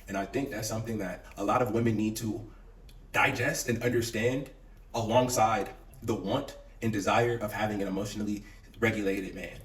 And I think that's something that a lot of women need to digest and understand alongside the want and desire of having an emotionally regulated man.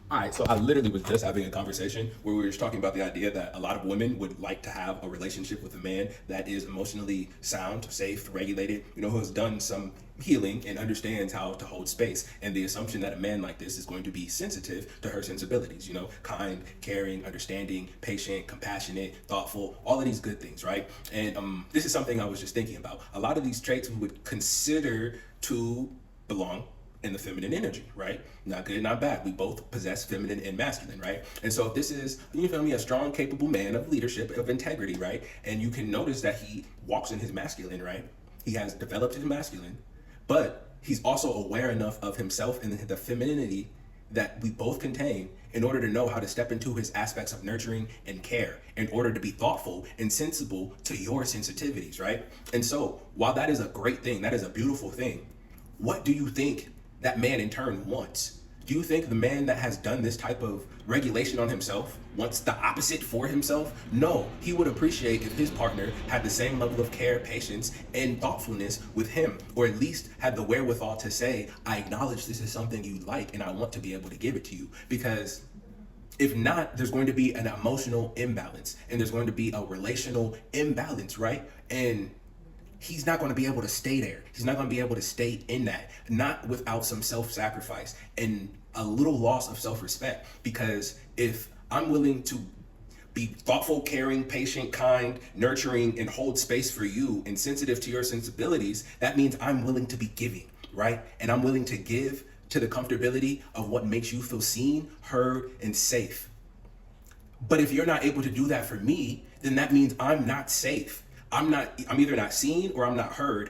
All right, so I literally was just having a conversation where we were just talking about the idea that a lot of women would like to have a relationship with a man that is emotionally sound, safe, regulated, who has done some healing and understands how to hold space. And the assumption that a man like this is going to be sensitive to her sensibilities, kind, caring, understanding, patient, compassionate, thoughtful, all of these good things, right? And this is something I was just thinking about. A lot of these traits we would consider to belong in the feminine energy, right? Not good, not bad. We both possess feminine and masculine, right? And so if this is, a strong, capable man of leadership, of integrity, right? And you can notice that he walks in his masculine, right? He has developed his masculine, but he's also aware enough of himself and the femininity that we both contain in order to know how to step into his aspects of nurturing and care in order to be thoughtful and sensible to your sensitivities, right? And so while that is a great thing, that is a beautiful thing, what do you think that man in turn wants? Do you think the man that has done this type of regulation on himself wants the opposite for himself? No, he would appreciate if his partner had the same level of care, patience, and thoughtfulness with him, or at least had the wherewithal to say, I acknowledge this is something you like and I want to be able to give it to you. Because if not, there's going to be an emotional imbalance and there's going to be a relational imbalance, right? And he's not going to be able to stay there. He's not going to be able to stay in that, not without some self-sacrifice and a little loss of self-respect. Because if I'm willing to be thoughtful, caring, patient, kind, nurturing, and hold space for you and sensitive to your sensibilities, that means I'm willing to be giving, right? And I'm willing to give to the comfortability of what makes you feel seen, heard, and safe. But if you're not able to do that for me, then that means I'm not safe. I'm either not seen or I'm not heard.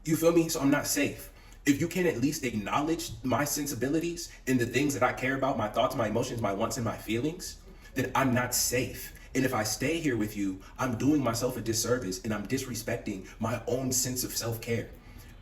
You feel me? So I'm not safe. If you can at least acknowledge my sensibilities and the things that I care about, my thoughts, my emotions, my wants, and my feelings, then I'm not safe. And if I stay here with you, I'm doing myself a disservice and I'm disrespecting my own sense of self-care.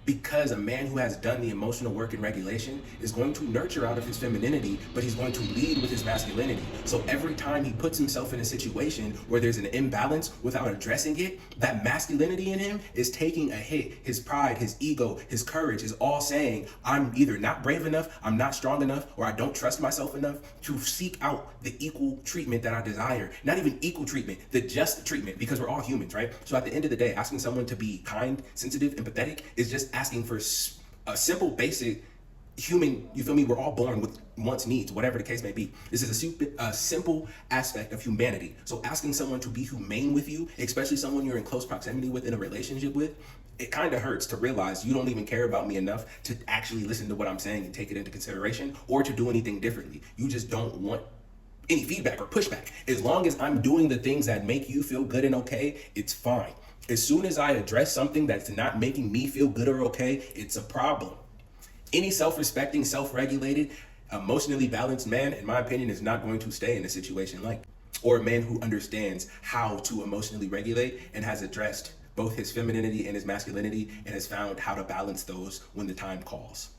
Because a man who has done the emotional work and regulation is going to nurture out of his femininity, but he's going to lead with his masculinity. So every time he puts himself in a situation where there's an imbalance without addressing it, that masculinity in him is taking a hit. His pride, his ego, his courage is all saying, I'm either not brave enough, I'm not strong enough, or I don't trust myself enough to seek out the equal treatment that I desire. Not even equal treatment, the just treatment, because we're all humans, right? So at the end of the day, asking someone to be kind, sensitive, empathetic is just asking for a simple, basic human, you feel me? We're all born with wants, needs, whatever the case may be. This is a simple aspect of humanity. So asking someone to be humane with you, especially someone you're in close proximity with, in a relationship with, it kind of hurts to realize you don't even care about me enough to actually listen to what I'm saying and take it into consideration or to do anything differently. You just don't want any feedback or pushback. As long as I'm doing the things that make you feel good and okay, it's fine. As soon as I address something that's not making me feel good or okay, it's a problem. Any self-respecting, self-regulated, emotionally balanced man, in my opinion, is not going to stay in a situation like, or a man who understands how to emotionally regulate and has addressed both his femininity and his masculinity and has found how to balance those when the time calls.